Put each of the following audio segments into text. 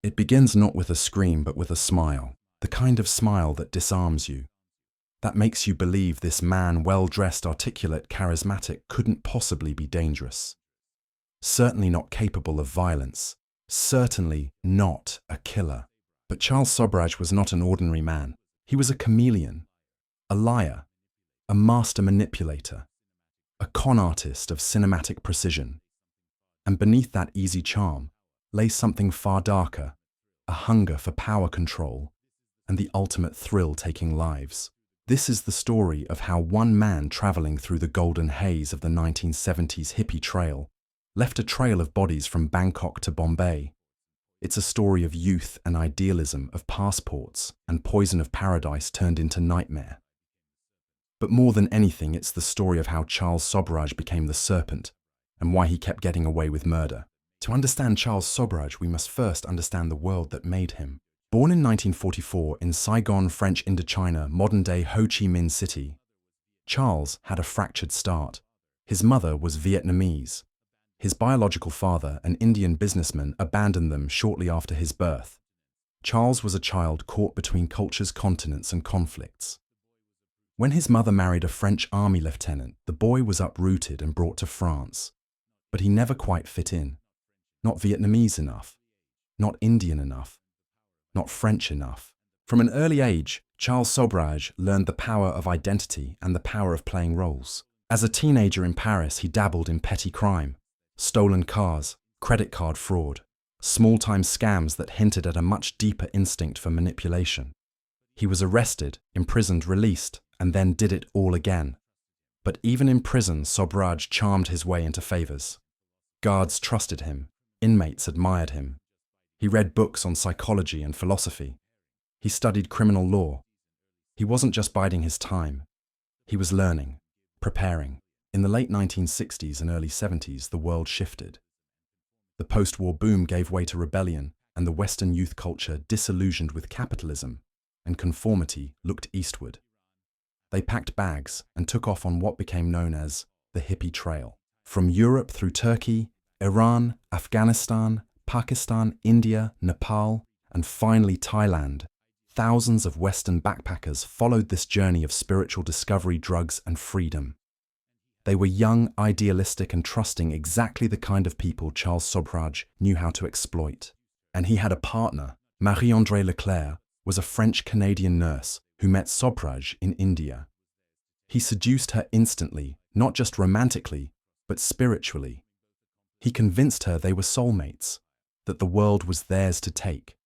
It begins not with a scream but with a smile, the kind of smile that disarms you, that makes you believe this man, well-dressed, articulate, charismatic, couldn't possibly be dangerous. Certainly not capable of violence, certainly not a killer. But Charles Sobhraj was not an ordinary man. He was a chameleon, a liar, a master manipulator, a con artist of cinematic precision. And beneath that easy charm lay something far darker, a hunger for power control and the ultimate thrill taking lives. This is the story of how one man traveling through the golden haze of the 1970s Hippie Trail left a trail of bodies from Bangkok to Bombay. It's a story of youth and idealism, of passports and poison of paradise turned into nightmare. But more than anything, it's the story of how Charles Sobhraj became the serpent and why he kept getting away with murder. To understand Charles Sobhraj, we must first understand the world that made him. Born in 1944 in Saigon, French Indochina, modern-day Ho Chi Minh City, Charles had a fractured start. His mother was Vietnamese. His biological father, an Indian businessman, abandoned them shortly after his birth. Charles was a child caught between cultures, continents, and conflicts. When his mother married a French army lieutenant, the boy was uprooted and brought to France. But he never quite fit in. Not Vietnamese enough, not Indian enough, not French enough. From an early age, Charles Sobhraj learned the power of identity and the power of playing roles. As a teenager in Paris, he dabbled in petty crime. Stolen cars, credit card fraud, small-time scams that hinted at a much deeper instinct for manipulation. He was arrested, imprisoned, released, and then did it all again. But even in prison, Sobhraj charmed his way into favors. Guards trusted him, inmates admired him. He read books on psychology and philosophy. He studied criminal law. He wasn't just biding his time. He was learning, preparing. In the late 1960s and early 70s, the world shifted. The post-war boom gave way to rebellion, and the Western youth culture, disillusioned with capitalism and conformity, looked eastward. They packed bags and took off on what became known as the Hippie Trail. From Europe through Turkey, Iran, Afghanistan, Pakistan, India, Nepal, and finally Thailand, thousands of Western backpackers followed this journey of spiritual discovery, drugs, and freedom. They were young, idealistic, and trusting, exactly the kind of people Charles Sobhraj knew how to exploit. And he had a partner. Marie-Andrée Leclerc was a French-Canadian nurse who met Sobhraj in India. He seduced her instantly, not just romantically, but spiritually. He convinced her they were soulmates, that the world was theirs to take.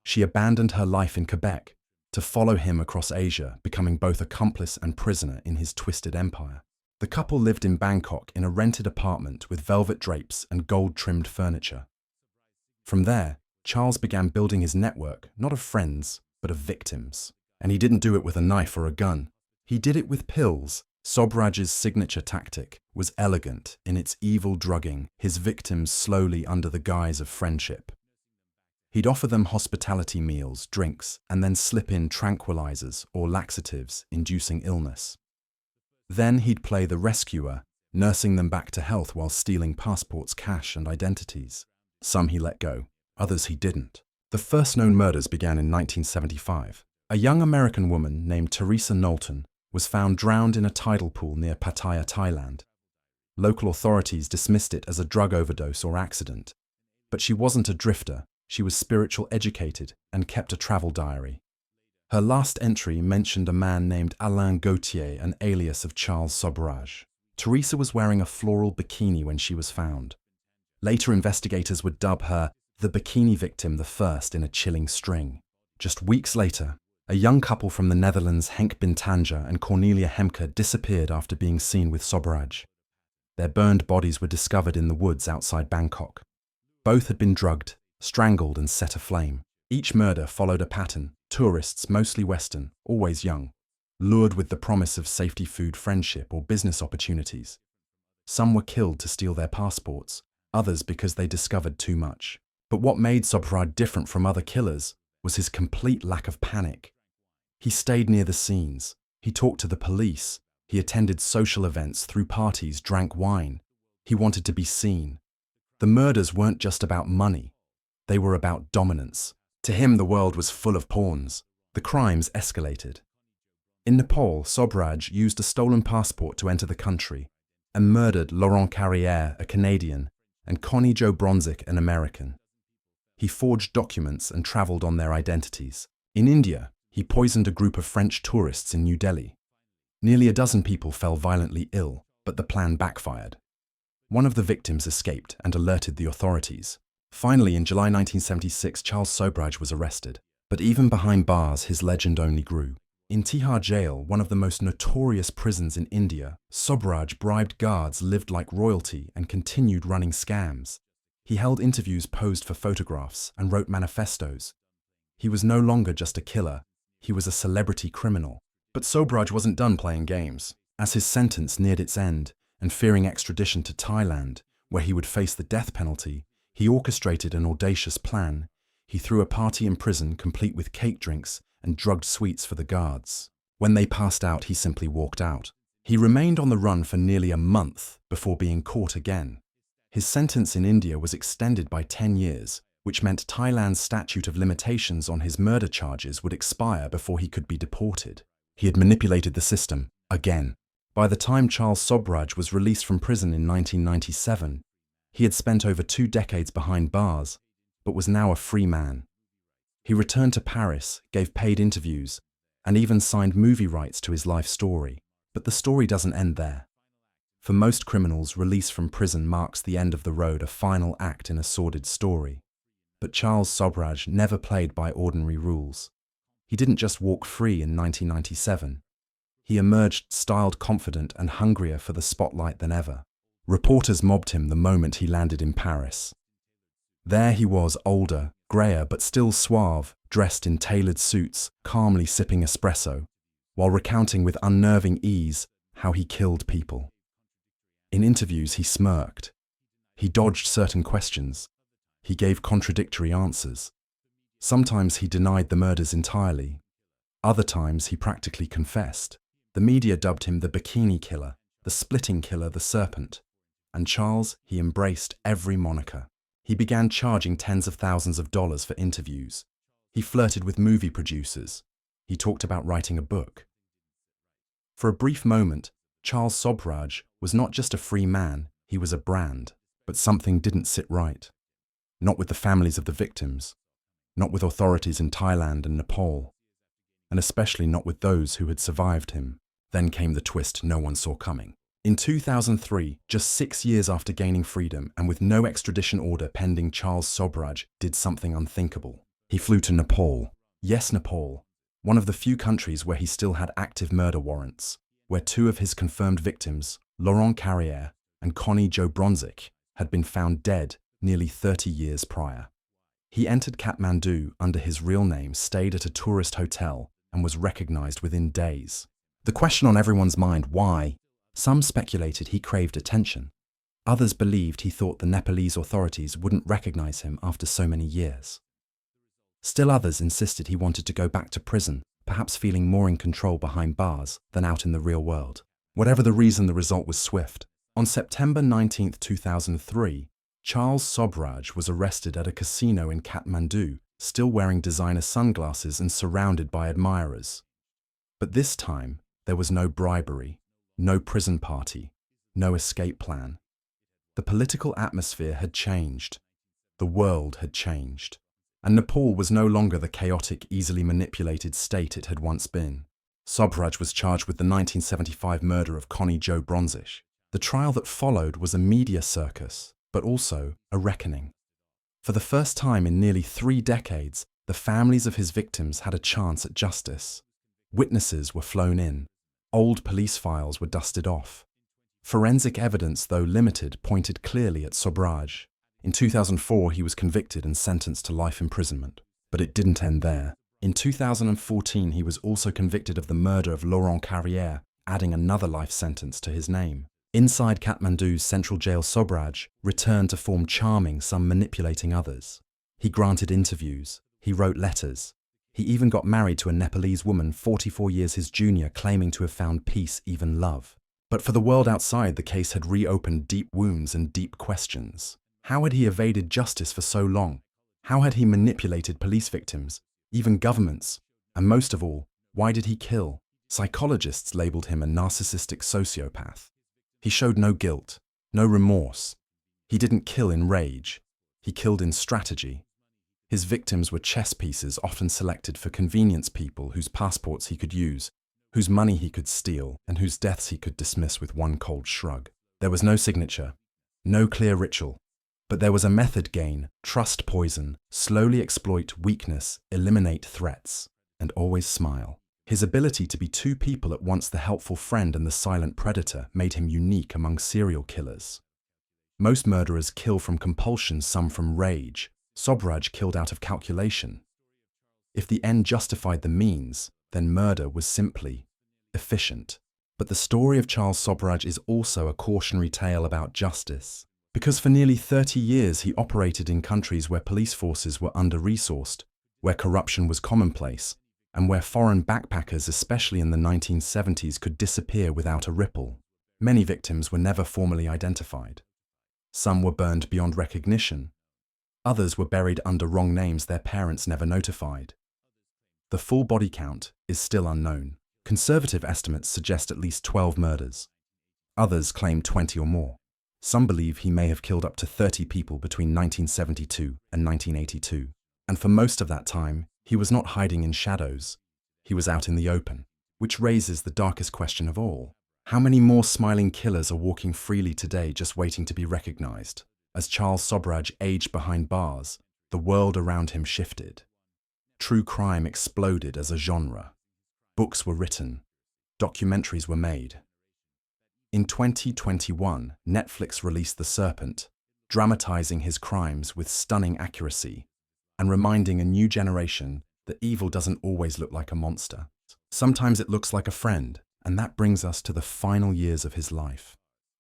She abandoned her life in Quebec to follow him across Asia, becoming both accomplice and prisoner in his twisted empire. The couple lived in Bangkok in a rented apartment with velvet drapes and gold-trimmed furniture. From there, Charles began building his network, not of friends, but of victims. And he didn't do it with a knife or a gun. He did it with pills. Sobhraj's signature tactic was elegant in its evil drugging his victims slowly under the guise of friendship. He'd offer them hospitality meals, drinks, and then slip in tranquilizers or laxatives inducing illness. Then he'd play the rescuer, nursing them back to health while stealing passports, cash, and identities. Some he let go, others he didn't. The first known murders began in 1975. A young American woman named Teresa Knowlton was found drowned in a tidal pool near Pattaya, Thailand. Local authorities dismissed it as a drug overdose or accident. But she wasn't a drifter. She was spiritual educated and kept a travel diary. Her last entry mentioned a man named Alain Gauthier, an alias of Charles Sobhraj. Teresa was wearing a floral bikini when she was found. Later, investigators would dub her the bikini victim, the first in a chilling string. Just weeks later, a young couple from the Netherlands, Henk Bintanja and Cornelia Hemke, disappeared after being seen with Sobhraj. Their burned bodies were discovered in the woods outside Bangkok. Both had been drugged, strangled, and set aflame. Each murder followed a pattern. Tourists, mostly Western, always young, lured with the promise of safety, food, friendship, or business opportunities. Some were killed to steal their passports, others because they discovered too much. But what made Sobhraj different from other killers was his complete lack of panic. He stayed near the scenes. He talked to the police. He attended social events, threw parties, drank wine. He wanted to be seen. The murders weren't just about money. They were about dominance. To him, the world was full of pawns. The crimes escalated. In Nepal, Sobhraj used a stolen passport to enter the country and murdered Laurent Carrière, a Canadian, and Connie Jo Bronzik, an American. He forged documents and travelled on their identities. In India, he poisoned a group of French tourists in New Delhi. Nearly a dozen people fell violently ill, but the plan backfired. One of the victims escaped and alerted the authorities. Finally, in July 1976, Charles Sobhraj was arrested. But even behind bars, his legend only grew. In Tihar jail, one of the most notorious prisons in India, Sobhraj bribed guards, lived like royalty, and continued running scams. He held interviews, posed for photographs, and wrote manifestos. He was no longer just a killer, he was a celebrity criminal. But Sobhraj wasn't done playing games. As his sentence neared its end, and fearing extradition to Thailand, where he would face the death penalty, he orchestrated an audacious plan. He threw a party in prison complete with cake drinks and drugged sweets for the guards. When they passed out, he simply walked out. He remained on the run for nearly a month before being caught again. His sentence in India was extended by 10 years, which meant Thailand's statute of limitations on his murder charges would expire before he could be deported. He had manipulated the system again. By the time Charles Sobhraj was released from prison in 1997, he had spent over 2 decades behind bars, but was now a free man. He returned to Paris, gave paid interviews, and even signed movie rights to his life story. But the story doesn't end there. For most criminals, release from prison marks the end of the road, a final act in a sordid story. But Charles Sobhraj never played by ordinary rules. He didn't just walk free in 1997. He emerged styled, confident, and hungrier for the spotlight than ever. Reporters mobbed him the moment he landed in Paris. There he was, older, greyer, but still suave, dressed in tailored suits, calmly sipping espresso, while recounting with unnerving ease how he killed people. In interviews, he smirked. He dodged certain questions. He gave contradictory answers. Sometimes he denied the murders entirely. Other times he practically confessed. The media dubbed him the bikini killer, the splitting killer, the serpent. And Charles, he embraced every moniker. He began charging tens of thousands of dollars for interviews. He flirted with movie producers. He talked about writing a book. For a brief moment, Charles Sobhraj was not just a free man, he was a brand. But something didn't sit right. Not with the families of the victims, not with authorities in Thailand and Nepal, and especially not with those who had survived him. Then came the twist no one saw coming. In 2003, just 6 years after gaining freedom and with no extradition order pending, Charles Sobhraj did something unthinkable. He flew to Nepal. Yes, Nepal, one of the few countries where he still had active murder warrants, where 2 of his confirmed victims, Laurent Carrière and Connie Jo Bronzik, had been found dead nearly 30 years prior. He entered Kathmandu under his real name, stayed at a tourist hotel, and was recognized within days. The question on everyone's mind, why? Some speculated he craved attention. Others believed he thought the Nepalese authorities wouldn't recognize him after so many years. Still others insisted he wanted to go back to prison, perhaps feeling more in control behind bars than out in the real world. Whatever the reason, the result was swift. On September 19, 2003, Charles Sobhraj was arrested at a casino in Kathmandu, still wearing designer sunglasses and surrounded by admirers. But this time, there was no bribery, no prison party, no escape plan. The political atmosphere had changed. The world had changed. And Nepal was no longer the chaotic, easily manipulated state it had once been. Sobhraj was charged with the 1975 murder of Connie Jo Bronzik. The trial that followed was a media circus, but also a reckoning. For the first time in nearly 3 decades, the families of his victims had a chance at justice. Witnesses were flown in. Old police files were dusted off. Forensic evidence, though limited, pointed clearly at Sobhraj. In 2004, he was convicted and sentenced to life imprisonment. But it didn't end there. In 2014, he was also convicted of the murder of Laurent Carrière, adding another life sentence to his name. Inside Kathmandu's central jail, Sobhraj returned to form charming, some manipulating others. He granted interviews. He wrote letters. He even got married to a Nepalese woman 44 years his junior, claiming to have found peace, even love. But for the world outside, the case had reopened deep wounds and deep questions. How had he evaded justice for so long? How had he manipulated police victims, even governments? And most of all, why did he kill? Psychologists labeled him a narcissistic sociopath. He showed no guilt, no remorse. He didn't kill in rage. He killed in strategy. His victims were chess pieces often selected for convenience people whose passports he could use, whose money he could steal, and whose deaths he could dismiss with one cold shrug. There was no signature, no clear ritual, but there was a method: gain, trust poison, slowly exploit weakness, eliminate threats, and always smile. His ability to be two people at once, the helpful friend and the silent predator, made him unique among serial killers. Most murderers kill from compulsion, some from rage. Sobhraj killed out of calculation. If the end justified the means, then murder was simply efficient. But the story of Charles Sobhraj is also a cautionary tale about justice. Because for nearly 30 years he operated in countries where police forces were under-resourced, where corruption was commonplace, and where foreign backpackers, especially in the 1970s, could disappear without a ripple. Many victims were never formally identified. Some were burned beyond recognition. Others were buried under wrong names their parents never notified. The full body count is still unknown. Conservative estimates suggest at least 12 murders. Others claim 20 or more. Some believe he may have killed up to 30 people between 1972 and 1982. And for most of that time, he was not hiding in shadows. He was out in the open, which raises the darkest question of all. How many more smiling killers are walking freely today, just waiting to be recognized? As Charles Sobhraj aged behind bars, the world around him shifted. True crime exploded as a genre. Books were written. Documentaries were made. In 2021, Netflix released The Serpent, dramatizing his crimes with stunning accuracy and reminding a new generation that evil doesn't always look like a monster. Sometimes it looks like a friend, and that brings us to the final years of his life.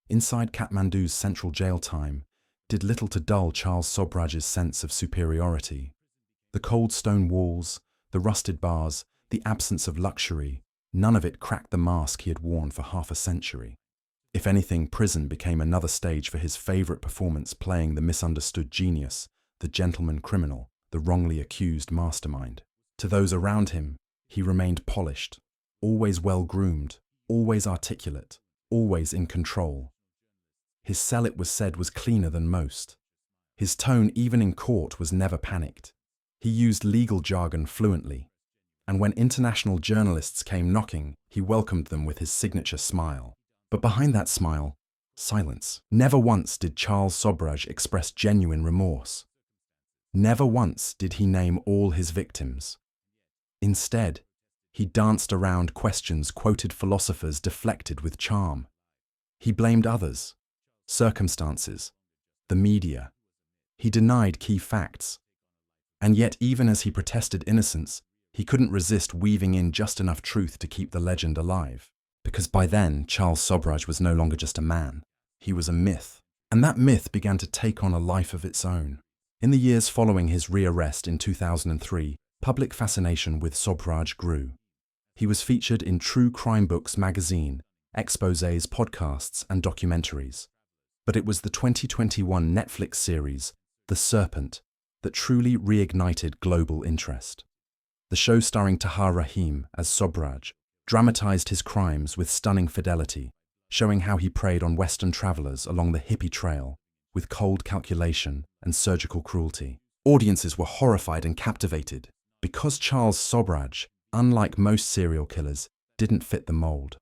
Inside Kathmandu's central jail time did little to dull Charles Sobhraj's sense of superiority. The cold stone walls, the rusted bars, the absence of luxury, none of it cracked the mask he had worn for half a century. If anything, prison became another stage for his favorite performance, playing the misunderstood genius, the gentleman criminal, the wrongly accused mastermind. To those around him, he remained polished, always well-groomed, always articulate, always in control. His cell, it was said, was cleaner than most. His tone, even in court, was never panicked. He used legal jargon fluently. And when international journalists came knocking, he welcomed them with his signature smile. But behind that smile, silence. Never once did Charles Sobhraj express genuine remorse. Never once did he name all his victims. Instead, he danced around questions, quoted philosophers, deflected with charm. He blamed others, circumstances, the media. He denied key facts. And yet, even as he protested innocence, he couldn't resist weaving in just enough truth to keep the legend alive. Because by then, Charles Sobhraj was no longer just a man. He was a myth. And that myth began to take on a life of its own. In the years following his rearrest in 2003, public fascination with Sobhraj grew. He was featured in True Crime Books magazine, exposés, podcasts, and documentaries. But it was the 2021 Netflix series, The Serpent, that truly reignited global interest. The show, starring Tahar Rahim as Sobhraj, dramatized his crimes with stunning fidelity, showing how he preyed on Western travelers along the Hippie Trail with cold calculation and surgical cruelty. Audiences were horrified and captivated because Charles Sobhraj, unlike most serial killers, didn't fit the mold.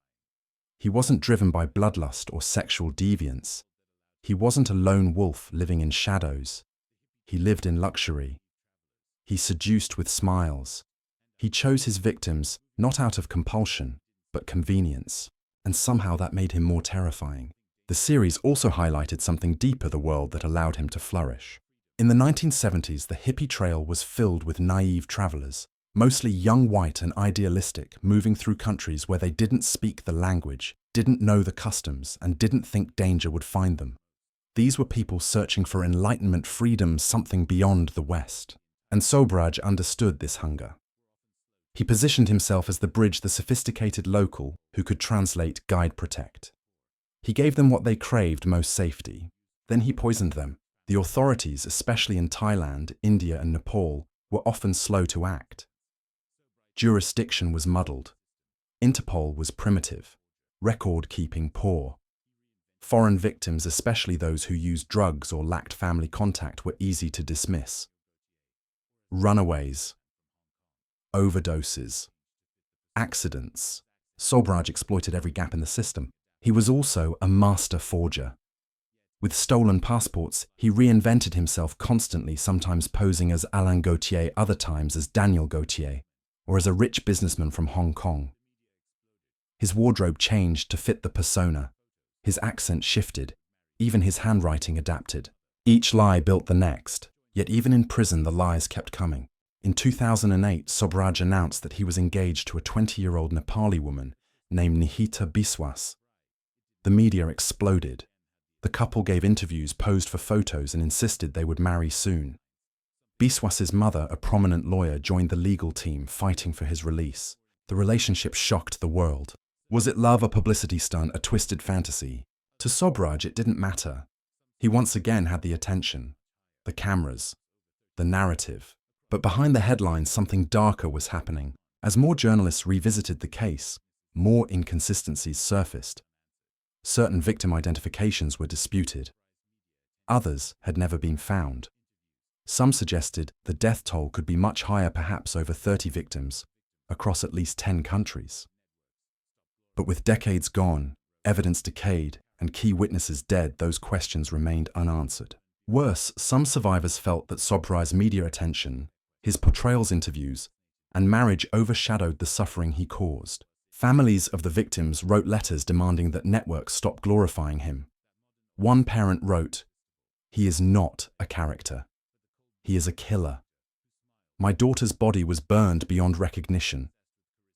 He wasn't driven by bloodlust or sexual deviance. He wasn't a lone wolf living in shadows. He lived in luxury. He seduced with smiles. He chose his victims not out of compulsion, but convenience. And somehow that made him more terrifying. The series also highlighted something deeper: the world that allowed him to flourish. In the 1970s, the Hippie Trail was filled with naive travelers, mostly young, white, and idealistic, moving through countries where they didn't speak the language, didn't know the customs, and didn't think danger would find them. These were people searching for enlightenment, freedom, something beyond the West. And Sobhraj understood this hunger. He positioned himself as the bridge, the sophisticated local who could translate, guide, protect. He gave them what they craved most: safety. Then he poisoned them. The authorities, especially in Thailand, India, and Nepal, were often slow to act. Jurisdiction was muddled. Interpol was primitive, record-keeping poor. Foreign victims, especially those who used drugs or lacked family contact, were easy to dismiss. Runaways, overdoses, accidents. Sobhraj exploited every gap in the system. He was also a master forger. With stolen passports, he reinvented himself constantly, sometimes posing as Alain Gauthier, other times as Daniel Gauthier, or as a rich businessman from Hong Kong. His wardrobe changed to fit the persona. His accent shifted. Even his handwriting adapted. Each lie built the next, yet even in prison the lies kept coming. In 2008, Sobhraj announced that he was engaged to a 20-year-old Nepali woman named Nihita Biswas. The media exploded. The couple gave interviews, posed for photos, and insisted they would marry soon. Biswas's mother, a prominent lawyer, joined the legal team fighting for his release. The relationship shocked the world. Was it love, a publicity stunt, a twisted fantasy? To Sobhraj, it didn't matter. He once again had the attention, the cameras, the narrative. But behind the headlines, something darker was happening. As more journalists revisited the case, more inconsistencies surfaced. Certain victim identifications were disputed. Others had never been found. Some suggested the death toll could be much higher, perhaps over 30 victims, across at least 10 countries. But with decades gone, evidence decayed, and key witnesses dead, those questions remained unanswered. Worse, some survivors felt that Sobhraj's media attention, his portrayals, interviews, and marriage overshadowed the suffering he caused. Families of the victims wrote letters demanding that networks stop glorifying him. One parent wrote, "He is not a character. He is a killer. My daughter's body was burned beyond recognition,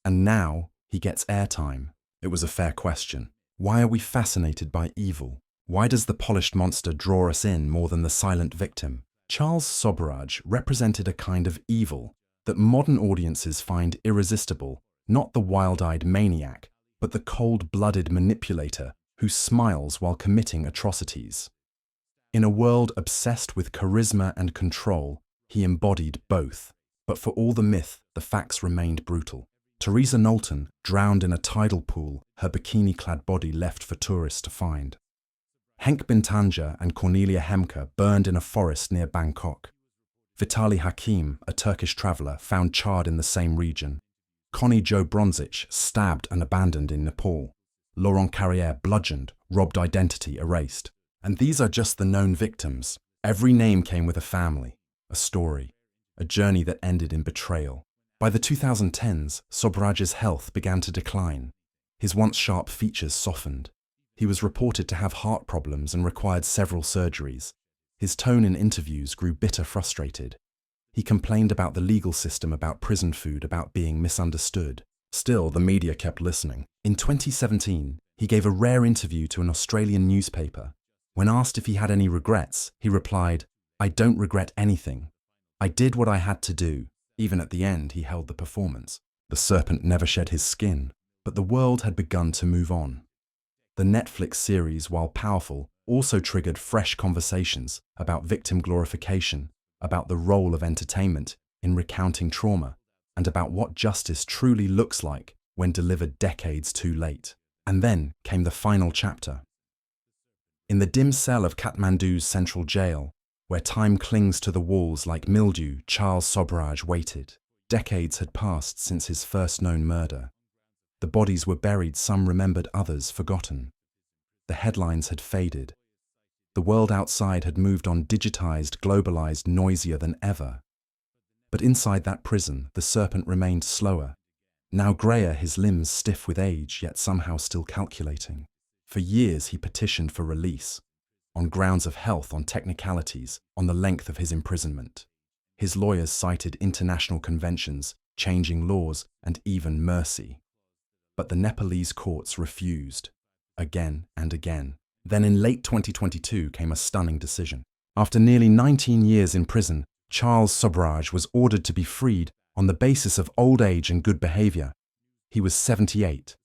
and now he gets airtime." It was a fair question. Why are we fascinated by evil? Why does the polished monster draw us in more than the silent victim? Charles Sobhraj represented a kind of evil that modern audiences find irresistible, not the wild-eyed maniac, but the cold-blooded manipulator who smiles while committing atrocities. In a world obsessed with charisma and control, he embodied both. But for all the myth, the facts remained brutal. Teresa Knowlton drowned in a tidal pool, her bikini-clad body left for tourists to find. Henk Bintanja and Cornelia Hemke burned in a forest near Bangkok. Vitali Hakim, a Turkish traveller, found charred in the same region. Connie Jo Bronzich stabbed and abandoned in Nepal. Laurent Carrière bludgeoned, robbed, identity erased. And these are just the known victims. Every name came with a family, a story, a journey that ended in betrayal. By the 2010s, Sobhraj's health began to decline. His once sharp features softened. He was reported to have heart problems and required several surgeries. His tone in interviews grew bitter, frustrated. He complained about the legal system, about prison food, about being misunderstood. Still, the media kept listening. In 2017, he gave a rare interview to an Australian newspaper. When asked if he had any regrets, he replied, "I don't regret anything. I did what I had to do." Even at the end, he held the performance. The serpent never shed his skin, but the world had begun to move on. The Netflix series, while powerful, also triggered fresh conversations about victim glorification, about the role of entertainment in recounting trauma, and about what justice truly looks like when delivered decades too late. And then came the final chapter. In the dim cell of Kathmandu's central jail, where time clings to the walls like mildew, Charles Sobhraj waited. Decades had passed since his first known murder. The bodies were buried, some remembered, others forgotten. The headlines had faded. The world outside had moved on, digitized, globalized, noisier than ever. But inside that prison, the serpent remained slower, now greyer, his limbs stiff with age, yet somehow still calculating. For years he petitioned for release, on grounds of health, on technicalities, on the length of his imprisonment. His lawyers cited international conventions, changing laws, and even mercy. But the Nepalese courts refused, again and again. Then in late 2022 came a stunning decision. After nearly 19 years in prison, Charles Sobhraj was ordered to be freed on the basis of old age and good behavior. He was 78.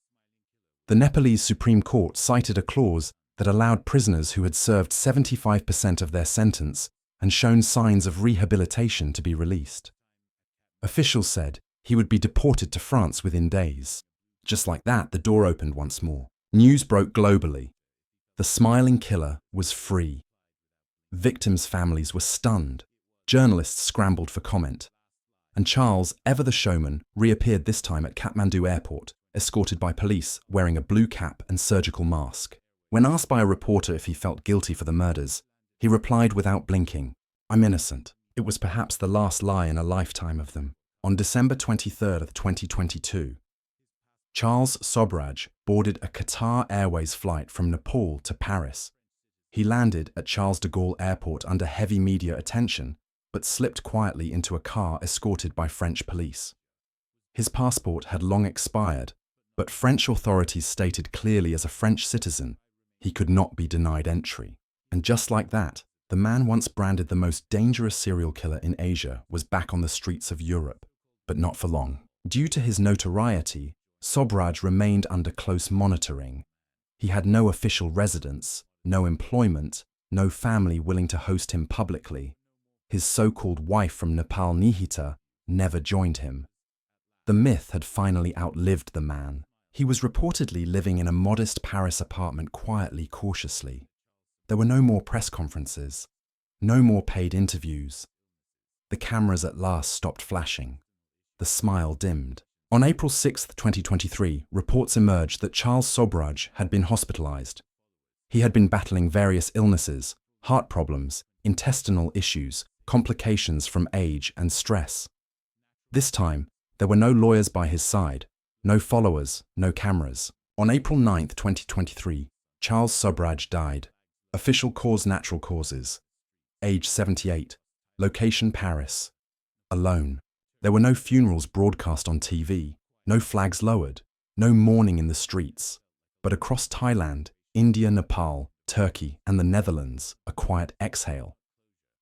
The Nepalese Supreme Court cited a clause that allowed prisoners who had served 75% of their sentence and shown signs of rehabilitation to be released. Officials said he would be deported to France within days. Just like that, the door opened once more. News broke globally. The smiling killer was free. Victims' families were stunned. Journalists scrambled for comment. And Charles, ever the showman, reappeared this time at Kathmandu airport, escorted by police, wearing a blue cap and surgical mask. When asked by a reporter if he felt guilty for the murders, he replied without blinking, "I'm innocent." It was perhaps the last lie in a lifetime of them. On December 23, 2022, Charles Sobhraj boarded a Qatar Airways flight from Nepal to Paris. He landed at Charles de Gaulle Airport under heavy media attention, but slipped quietly into a car escorted by French police. His passport had long expired, but French authorities stated clearly as a French citizen he could not be denied entry. And just like that, the man once branded the most dangerous serial killer in Asia was back on the streets of Europe, but not for long. Due to his notoriety, Sobhraj remained under close monitoring. He had no official residence, no employment, no family willing to host him publicly. His so-called wife from Nepal, Nihita, never joined him. The myth had finally outlived the man. He was reportedly living in a modest Paris apartment quietly, cautiously. There were no more press conferences, no more paid interviews. The cameras at last stopped flashing. The smile dimmed. On April 6, 2023, reports emerged that Charles Sobhraj had been hospitalized. He had been battling various illnesses, heart problems, intestinal issues, complications from age and stress. This time, there were no lawyers by his side, no followers, no cameras. On April 9, 2023, Charles Sobhraj died. Official cause: natural causes. Age 78. Location: Paris. Alone. There were no funerals broadcast on TV, no flags lowered, no mourning in the streets. But across Thailand, India, Nepal, Turkey, and the Netherlands, a quiet exhale.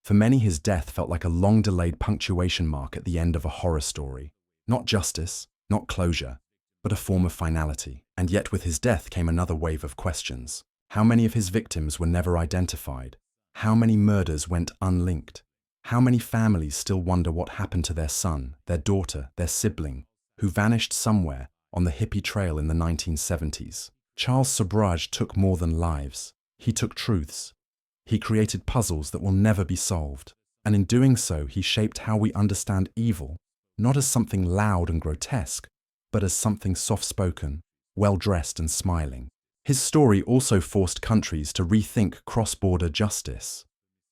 For many, his death felt like a long-delayed punctuation mark at the end of a horror story. Not justice, not closure, but a form of finality. And yet with his death came another wave of questions. How many of his victims were never identified? How many murders went unlinked? How many families still wonder what happened to their son, their daughter, their sibling, who vanished somewhere on the Hippie Trail in the 1970s? Charles Sobhraj took more than lives. He took truths. He created puzzles that will never be solved. And in doing so, he shaped how we understand evil, not as something loud and grotesque, but as something soft-spoken, well-dressed and smiling. His story also forced countries to rethink cross-border justice,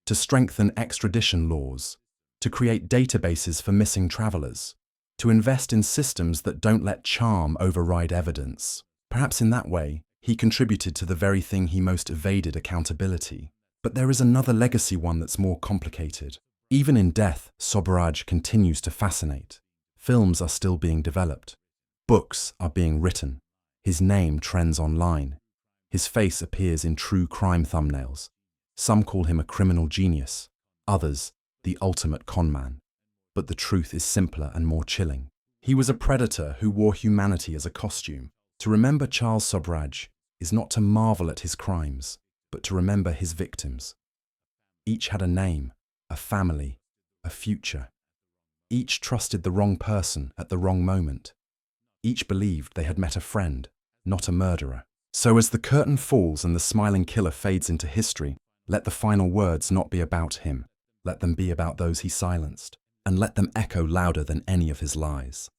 to strengthen extradition laws, to create databases for missing travelers, to invest in systems that don't let charm override evidence. Perhaps in that way, he contributed to the very thing he most evaded: accountability. But there is another legacy, one that's more complicated. Even in death, Sobhraj continues to fascinate. Films are still being developed. Books are being written. His name trends online. His face appears in true crime thumbnails. Some call him a criminal genius, others the ultimate conman. But the truth is simpler and more chilling. He was a predator who wore humanity as a costume. To remember Charles Sobhraj is not to marvel at his crimes, but to remember his victims. Each had a name, a family, a future. Each trusted the wrong person at the wrong moment. Each believed they had met a friend, not a murderer. So as the curtain falls and the smiling killer fades into history, let the final words not be about him. Let them be about those he silenced, and let them echo louder than any of his lies.